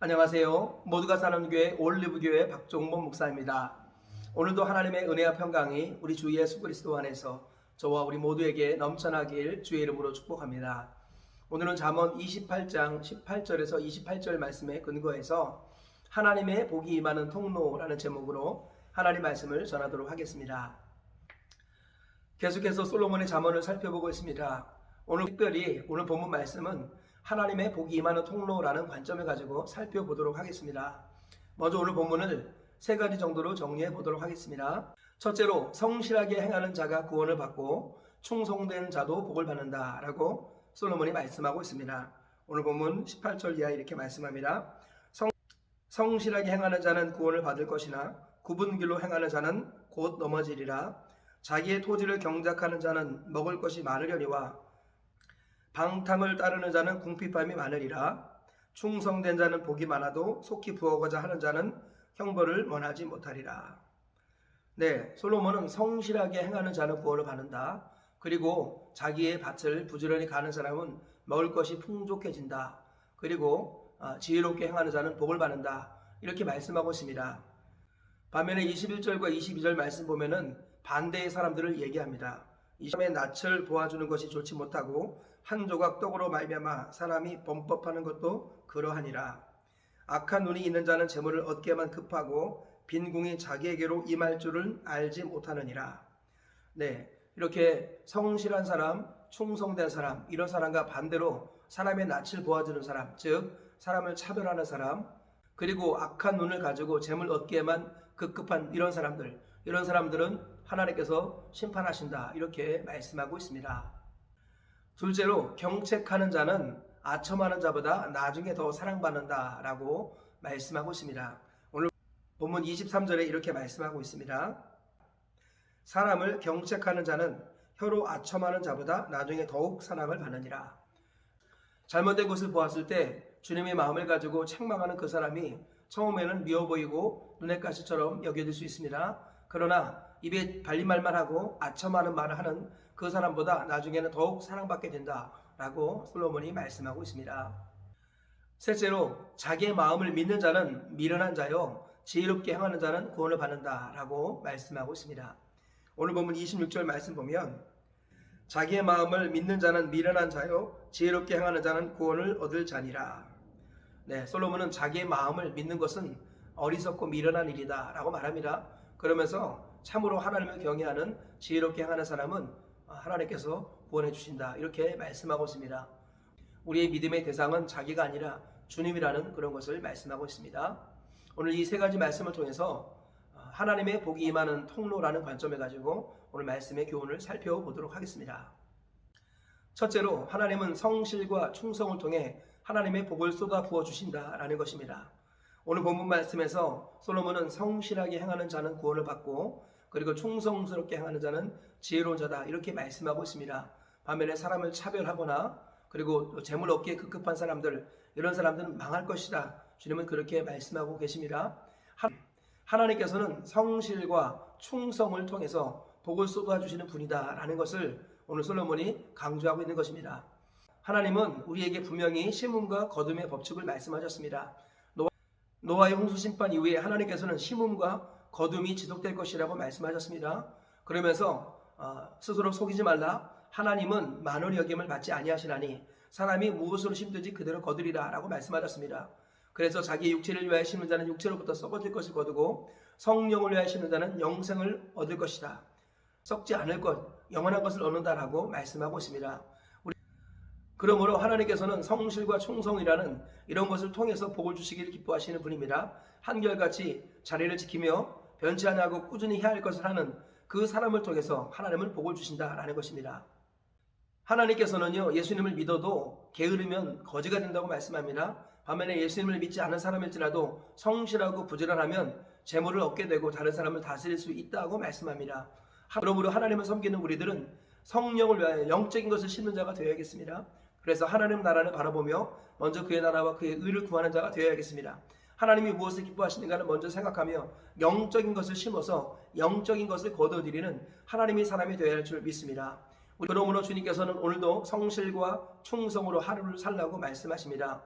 안녕하세요. 모두가 사는 교회 올리브교회 박종범 목사입니다. 오늘도 하나님의 은혜와 평강이 우리 주 예수 그리스도 안에서 저와 우리 모두에게 넘쳐나길 주의 이름으로 축복합니다. 오늘은 잠언 28장 18절에서 28절 말씀에 근거해서 하나님의 복이 임하는 통로라는 제목으로 하나님 말씀을 전하도록 하겠습니다. 계속해서 솔로몬의 잠언을 살펴보고 있습니다. 오늘 특별히 오늘 본문 말씀은 하나님의 복이 임하는 통로라는 관점을 가지고 살펴보도록 하겠습니다. 먼저 오늘 본문을 세 가지 정도로 정리해 보도록 하겠습니다. 첫째로 성실하게 행하는 자가 구원을 받고 충성된 자도 복을 받는다 라고 솔로몬이 말씀하고 있습니다. 오늘 본문 18절 이하 이렇게 말씀합니다. 성실하게 행하는 자는 구원을 받을 것이나 굽은 길로 행하는 자는 곧 넘어지리라. 자기의 토지를 경작하는 자는 먹을 것이 많으려니와 방탕을 따르는 자는 궁핍함이 많으리라. 충성된 자는 복이 많아도 속히 부어고자 하는 자는 형벌을 원하지 못하리라. 네, 솔로몬은 성실하게 행하는 자는 구원을 받는다. 그리고 자기의 밭을 부지런히 가는 사람은 먹을 것이 풍족해진다. 그리고 지혜롭게 행하는 자는 복을 받는다. 이렇게 말씀하고 있습니다. 반면에 21절과 22절 말씀 보면은 반대의 사람들을 얘기합니다. 이 사람의 낯을 보아주는 것이 좋지 못하고 한 조각 떡으로 말미암아 사람이 범법하는 것도 그러하니라. 악한 눈이 있는 자는 재물을 얻기에만 급하고 빈궁이 자기에게로 임할 줄을 알지 못하느니라. 네, 이렇게 성실한 사람, 충성된 사람, 이런 사람과 반대로 사람의 낯을 보아주는 사람, 즉 사람을 차별하는 사람, 그리고 악한 눈을 가지고 재물 얻기에만 급급한 이런 사람들은 하나님께서 심판하신다 이렇게 말씀하고 있습니다. 둘째로 경책하는 자는 아첨하는 자보다 나중에 더 사랑받는다 라고 말씀하고 있습니다. 오늘 본문 23절에 이렇게 말씀하고 있습니다. 사람을 경책하는 자는 혀로 아첨하는 자보다 나중에 더욱 사랑을 받느니라. 잘못된 것을 보았을 때 주님의 마음을 가지고 책망하는 그 사람이 처음에는 미워 보이고 눈의 가시처럼 여겨질 수 있습니다. 그러나 입에 발린 말만 하고 아첨하는 말을 하는 그 사람보다 나중에는 더욱 사랑받게 된다라고 솔로몬이 말씀하고 있습니다. 셋째로 자기의 마음을 믿는 자는 미련한 자요 지혜롭게 행하는 자는 구원을 받는다라고 말씀하고 있습니다. 오늘 본문 26절 말씀 보면 자기의 마음을 믿는 자는 미련한 자요 지혜롭게 행하는 자는 구원을 얻을 자니라. 네, 솔로몬은 자기의 마음을 믿는 것은 어리석고 미련한 일이다 라고 말합니다. 그러면서 참으로 하나님을 경외하는 지혜롭게 행하는 사람은 하나님께서 구원해 주신다 이렇게 말씀하고 있습니다. 우리의 믿음의 대상은 자기가 아니라 주님이라는 그런 것을 말씀하고 있습니다. 오늘 이 세 가지 말씀을 통해서 하나님의 복이 임하는 통로라는 관점을 가지고 오늘 말씀의 교훈을 살펴보도록 하겠습니다. 첫째로 하나님은 성실과 충성을 통해 하나님의 복을 쏟아 부어 주신다라는 것입니다. 오늘 본문 말씀에서 솔로몬은 성실하게 행하는 자는 구원을 받고 그리고 충성스럽게 행하는 자는 지혜로운 자다 이렇게 말씀하고 있습니다. 반면에 사람을 차별하거나 그리고 재물 얻기에 급급한 사람들 이런 사람들은 망할 것이다. 주님은 그렇게 말씀하고 계십니다. 하나님께서는 성실과 충성을 통해서 복을 쏟아주시는 분이다 라는 것을 오늘 솔로몬이 강조하고 있는 것입니다. 하나님은 우리에게 분명히 심음과 거둠의 법칙을 말씀하셨습니다. 노아의 홍수 심판 이후에 하나님께서는 심음과 거둠이 지속될 것이라고 말씀하셨습니다. 그러면서 스스로 속이지 말라. 하나님은 만원의 여김을 받지 아니하시나니 사람이 무엇으로 심든지 그대로 거두리라 라고 말씀하셨습니다. 그래서 자기 육체를 위하여 심는 자는 육체로부터 썩어질 것을 거두고 성령을 위하여 심는 자는 영생을 얻을 것이다. 썩지 않을 것, 영원한 것을 얻는다라고 말씀하고 있습니다. 그러므로 하나님께서는 성실과 충성이라는 이런 것을 통해서 복을 주시기를 기뻐하시는 분입니다. 한결같이 자리를 지키며 변치 않고 꾸준히 해야 할 것을 하는 그 사람을 통해서 하나님은 복을 주신다라는 것입니다. 하나님께서는요 예수님을 믿어도 게으르면 거지가 된다고 말씀합니다. 반면에 예수님을 믿지 않은 사람일지라도 성실하고 부지런하면 재물을 얻게 되고 다른 사람을 다스릴 수 있다고 말씀합니다. 그러므로 하나님을 섬기는 우리들은 성령을 위하여 영적인 것을 심는 자가 되어야겠습니다. 그래서 하나님 나라를 바라보며 먼저 그의 나라와 그의 의를 구하는 자가 되어야겠습니다. 하나님이 무엇을 기뻐하시는가를 먼저 생각하며 영적인 것을 심어서 영적인 것을 거둬들이는 하나님의 사람이 되어야 할 줄 믿습니다. 그러므로 주님께서는 오늘도 성실과 충성으로 하루를 살라고 말씀하십니다.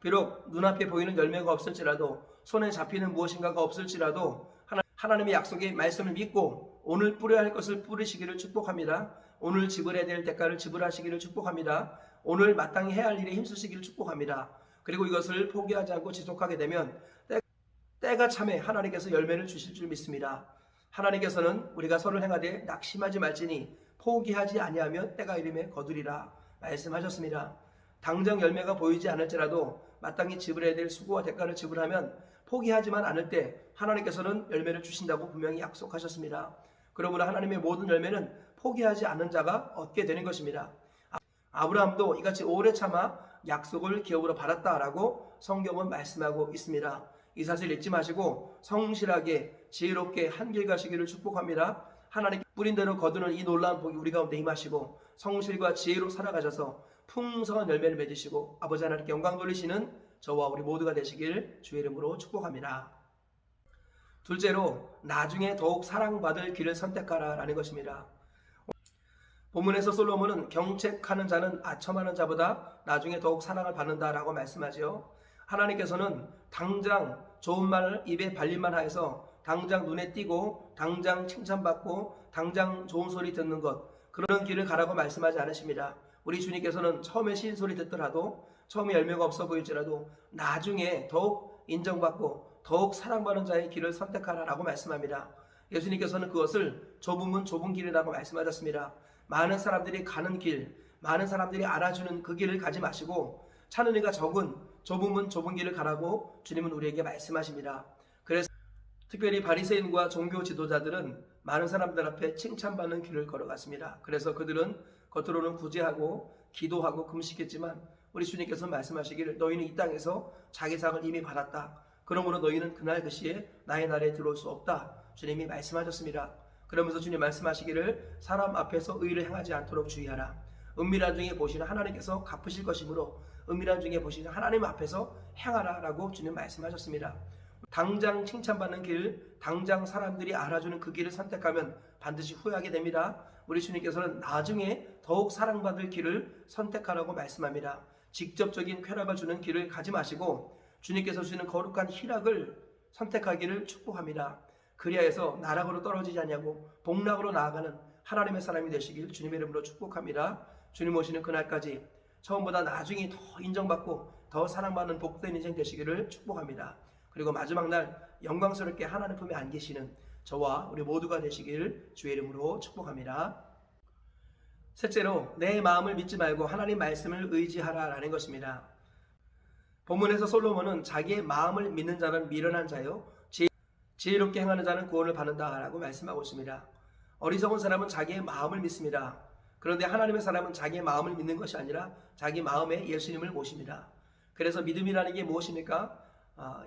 비록 눈앞에 보이는 열매가 없을지라도 손에 잡히는 무엇인가가 없을지라도 하나님의 약속의 말씀을 믿고 오늘 뿌려야 할 것을 뿌리시기를 축복합니다. 오늘 지불해야 될 대가를 지불하시기를 축복합니다. 오늘 마땅히 해야 할 일에 힘쓰시기를 축복합니다. 그리고 이것을 포기하지 않고 지속하게 되면 때가 참에 하나님께서 열매를 주실 줄 믿습니다. 하나님께서는 우리가 선을 행하되 낙심하지 말지니 포기하지 아니하면 때가 이름에 거두리라 말씀하셨습니다. 당장 열매가 보이지 않을지라도 마땅히 지불해야 될 수고와 대가를 지불하면 포기하지만 않을 때 하나님께서는 열매를 주신다고 분명히 약속하셨습니다. 그러므로 하나님의 모든 열매는 포기하지 않는 자가 얻게 되는 것입니다. 아브라함도 이같이 오래 참아 약속을 기업으로 받았다라고 성경은 말씀하고 있습니다. 이 사실 잊지 마시고 성실하게 지혜롭게 한길 가시기를 축복합니다. 하나님 뿌린 대로 거두는 이 놀라운 복이 우리 가운데 임하시고 성실과 지혜로 살아가셔서 풍성한 열매를 맺으시고 아버지 하나님께 영광 돌리시는 저와 우리 모두가 되시길 주의 이름으로 축복합니다. 둘째로 나중에 더욱 사랑받을 길을 선택하라 라는 것입니다. 본문에서 솔로몬은 경책하는 자는 아첨하는 자보다 나중에 더욱 사랑을 받는다라고 말씀하죠. 하나님께서는 당장 좋은 말을 입에 발림만 하여서 당장 눈에 띄고 당장 칭찬받고 당장 좋은 소리 듣는 것 그런 길을 가라고 말씀하지 않으십니다. 우리 주님께서는 처음에 신소리 듣더라도 처음에 열매가 없어 보일지라도 나중에 더욱 인정받고 더욱 사랑받는 자의 길을 선택하라라고 말씀합니다. 예수님께서는 그것을 좁으면 좁은 길이라고 말씀하셨습니다. 많은 사람들이 가는 길, 많은 사람들이 알아주는 그 길을 가지 마시고 찾는 이가 적은 좁으면 좁은 길을 가라고 주님은 우리에게 말씀하십니다. 그래서 특별히 바리새인과 종교 지도자들은 많은 사람들 앞에 칭찬받는 길을 걸어갔습니다. 그래서 그들은 겉으로는 구제하고 기도하고 금식했지만 우리 주님께서 말씀하시기를 너희는 이 땅에서 자기 상을 이미 받았다. 그러므로 너희는 그날 그 시에 나의 나라에 들어올 수 없다. 주님이 말씀하셨습니다. 그러면서 주님 말씀하시기를 사람 앞에서 의를 행하지 않도록 주의하라. 은밀한 중에 보시는 하나님께서 갚으실 것이므로 은밀한 중에 보시는 하나님 앞에서 행하라 라고 주님 말씀하셨습니다. 당장 칭찬받는 길, 당장 사람들이 알아주는 그 길을 선택하면 반드시 후회하게 됩니다. 우리 주님께서는 나중에 더욱 사랑받을 길을 선택하라고 말씀합니다. 직접적인 쾌락을 주는 길을 가지 마시고 주님께서 주시는 거룩한 희락을 선택하기를 축복합니다. 그리하여서 나락으로 떨어지지 않냐고 복락으로 나아가는 하나님의 사람이 되시길 주님의 이름으로 축복합니다. 주님 오시는 그날까지 처음보다 나중에 더 인정받고 더 사랑받는 복된 인생 되시기를 축복합니다. 그리고 마지막 날 영광스럽게 하나님 품에 안기시는 저와 우리 모두가 되시길 주의 이름으로 축복합니다. 셋째로 내 마음을 믿지 말고 하나님 말씀을 의지하라라는 것입니다. 본문에서 솔로몬은 자기의 마음을 믿는 자는 미련한 자요 지혜롭게 행하는 자는 구원을 받는다라고 말씀하고 있습니다. 어리석은 사람은 자기의 마음을 믿습니다. 그런데 하나님의 사람은 자기의 마음을 믿는 것이 아니라 자기 마음에 예수님을 모십니다. 그래서 믿음이라는 게 무엇입니까?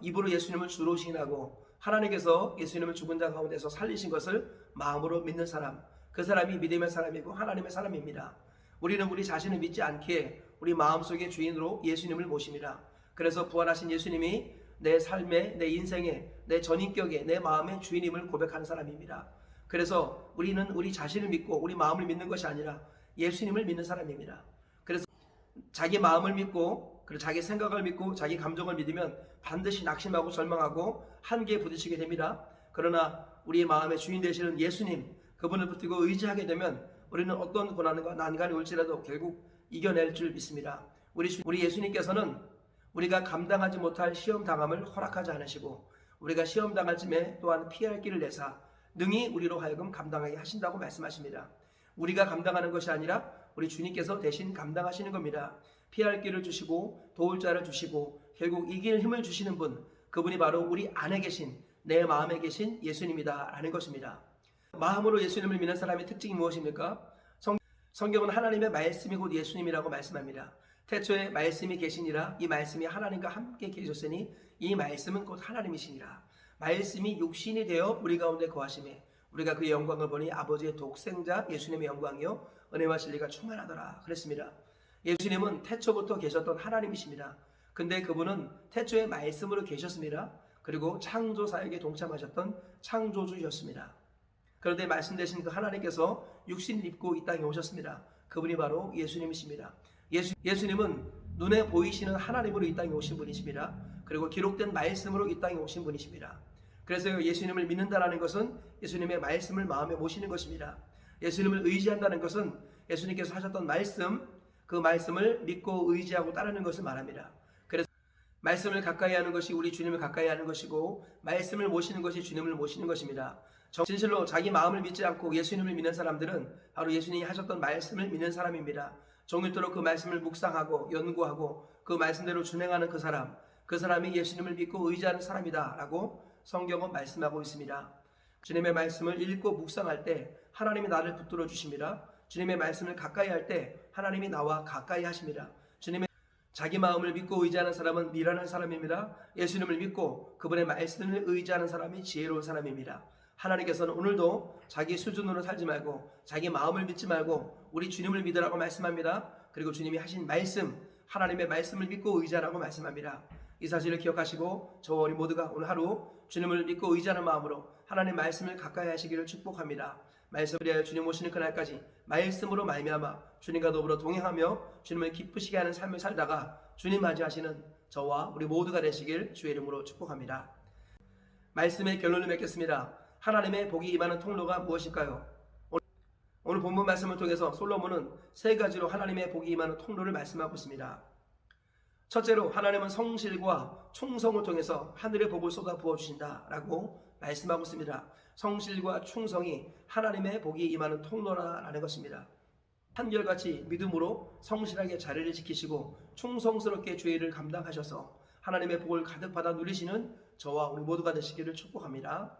입으로 예수님을 주로 시인하고 하나님께서 예수님을 죽은 자 가운데서 살리신 것을 마음으로 믿는 사람, 그 사람이 믿음의 사람이고 하나님의 사람입니다. 우리는 우리 자신을 믿지 않기에 우리 마음속의 주인으로 예수님을 모십니다. 그래서 부활하신 예수님이 내 삶에, 내 인생에, 내 전인격에, 내 마음의 주인임을 고백하는 사람입니다. 그래서 우리는 우리 자신을 믿고 우리 마음을 믿는 것이 아니라 예수님을 믿는 사람입니다. 그래서 자기 마음을 믿고 그리고 자기 생각을 믿고 자기 감정을 믿으면 반드시 낙심하고 절망하고 한계에 부딪히게 됩니다. 그러나 우리의 마음의 주인 되시는 예수님, 그분을 붙들고 의지하게 되면 우리는 어떤 고난과 난간이 올지라도 결국 이겨낼 줄 믿습니다. 우리 예수님께서는 우리가 감당하지 못할 시험 당함을 허락하지 않으시고 우리가 시험 당할 쯤에 또한 피할 길을 내사 능히 우리로 하여금 감당하게 하신다고 말씀하십니다. 우리가 감당하는 것이 아니라 우리 주님께서 대신 감당하시는 겁니다. 피할 길을 주시고 도울 자를 주시고 결국 이길 힘을 주시는 분, 그분이 바로 우리 안에 계신 내 마음에 계신 예수님이다 라는 것입니다. 마음으로 예수님을 믿는 사람의 특징이 무엇입니까? 성경은 하나님의 말씀이 곧 예수님이라고 말씀합니다. 태초에 말씀이 계시니라 이 말씀이 하나님과 함께 계셨으니 이 말씀은 곧 하나님이시니라. 말씀이 육신이 되어 우리 가운데 거하심에 우리가 그의 영광을 보니 아버지의 독생자 예수님의 영광이요 은혜와 진리가 충만하더라 그랬습니다. 예수님은 태초부터 계셨던 하나님이십니다. 근데 그분은 태초에 말씀으로 계셨습니다. 그리고 창조 사역에 동참하셨던 창조주였습니다. 그런데 말씀되신 그 하나님께서 육신을 입고 이 땅에 오셨습니다. 그분이 바로 예수님이십니다. 예수님은 눈에 보이시는 하나님으로 이 땅에 오신 분이십니다. 그리고 기록된 말씀으로 이 땅에 오신 분이십니다. 그래서 예수님을 믿는다는 것은 예수님의 말씀을 마음에 모시는 것입니다. 예수님을 의지한다는 것은 예수님께서 하셨던 말씀, 그 말씀을 믿고 의지하고 따르는 것을 말합니다. 그래서 말씀을 가까이 하는 것이 우리 주님을 가까이 하는 것이고, 말씀을 모시는 것이 주님을 모시는 것입니다. 진실로 자기 마음을 믿지 않고 예수님을 믿는 사람들은 바로 예수님이 하셨던 말씀을 믿는 사람입니다. 종일토록 그 말씀을 묵상하고 연구하고 그 말씀대로 준행하는 그 사람이 예수님을 믿고 의지하는 사람이다 라고 성경은 말씀하고 있습니다. 주님의 말씀을 읽고 묵상할 때 하나님이 나를 붙들어 주십니다. 주님의 말씀을 가까이 할 때 하나님이 나와 가까이 하십니다. 자기 마음을 믿고 의지하는 사람은 미련한 사람입니다. 예수님을 믿고 그분의 말씀을 의지하는 사람이 지혜로운 사람입니다. 하나님께서는 오늘도 자기 수준으로 살지 말고 자기 마음을 믿지 말고 우리 주님을 믿으라고 말씀합니다. 그리고 주님이 하신 말씀, 하나님의 말씀을 믿고 의지하라고 말씀합니다. 이 사실을 기억하시고 저와 우리 모두가 오늘 하루 주님을 믿고 의지하는 마음으로 하나님의 말씀을 가까이 하시기를 축복합니다. 말씀을 위하여 주님 오시는 그날까지 말씀으로 말미암아 주님과 더불어 동행하며 주님을 기쁘시게 하는 삶을 살다가 주님 맞이하시는 저와 우리 모두가 되시길 주의 이름으로 축복합니다. 말씀의 결론을 맺겠습니다. 하나님의 복이 임하는 통로가 무엇일까요? 오늘 본문 말씀을 통해서 솔로몬은 세 가지로 하나님의 복이 임하는 통로를 말씀하고 있습니다. 첫째로 하나님은 성실과 충성을 통해서 하늘의 복을 쏟아 부어주신다라고 말씀하고 있습니다. 성실과 충성이 하나님의 복이 임하는 통로라는 것입니다. 한결같이 믿음으로 성실하게 자리를 지키시고 충성스럽게 주의 일을 감당하셔서 하나님의 복을 가득 받아 누리시는 저와 우리 모두가 되시기를 축복합니다.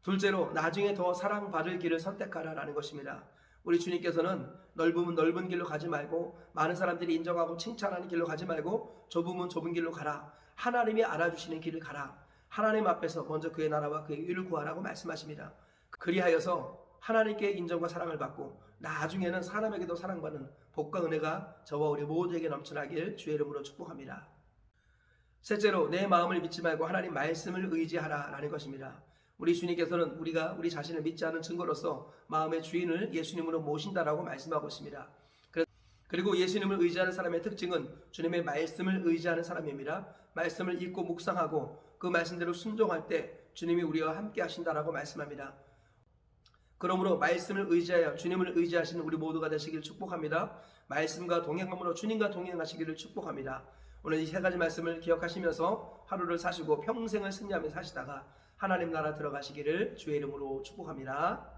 둘째로 나중에 더 사랑받을 길을 선택하라라는 것입니다. 우리 주님께서는 넓으면 넓은 길로 가지 말고 많은 사람들이 인정하고 칭찬하는 길로 가지 말고 좁으면 좁은 길로 가라. 하나님이 알아주시는 길을 가라. 하나님 앞에서 먼저 그의 나라와 그의 의를 구하라고 말씀하십니다. 그리하여서 하나님께 인정과 사랑을 받고 나중에는 사람에게도 사랑받는 복과 은혜가 저와 우리 모두에게 넘쳐나길 주의 이름으로 축복합니다. 셋째로 내 마음을 믿지 말고 하나님 말씀을 의지하라라는 것입니다. 우리 주님께서는 우리가 우리 자신을 믿지 않은 증거로서 마음의 주인을 예수님으로 모신다라고 말씀하고 있습니다. 그리고 예수님을 의지하는 사람의 특징은 주님의 말씀을 의지하는 사람입니다. 말씀을 읽고 묵상하고 그 말씀대로 순종할 때 주님이 우리와 함께 하신다라고 말씀합니다. 그러므로 말씀을 의지하여 주님을 의지하시는 우리 모두가 되시길 축복합니다. 말씀과 동행함으로 주님과 동행하시기를 축복합니다. 오늘 이 세 가지 말씀을 기억하시면서 하루를 사시고 평생을 승리하며 사시다가 하나님 나라 들어가시기를 주의 이름으로 축복합니다.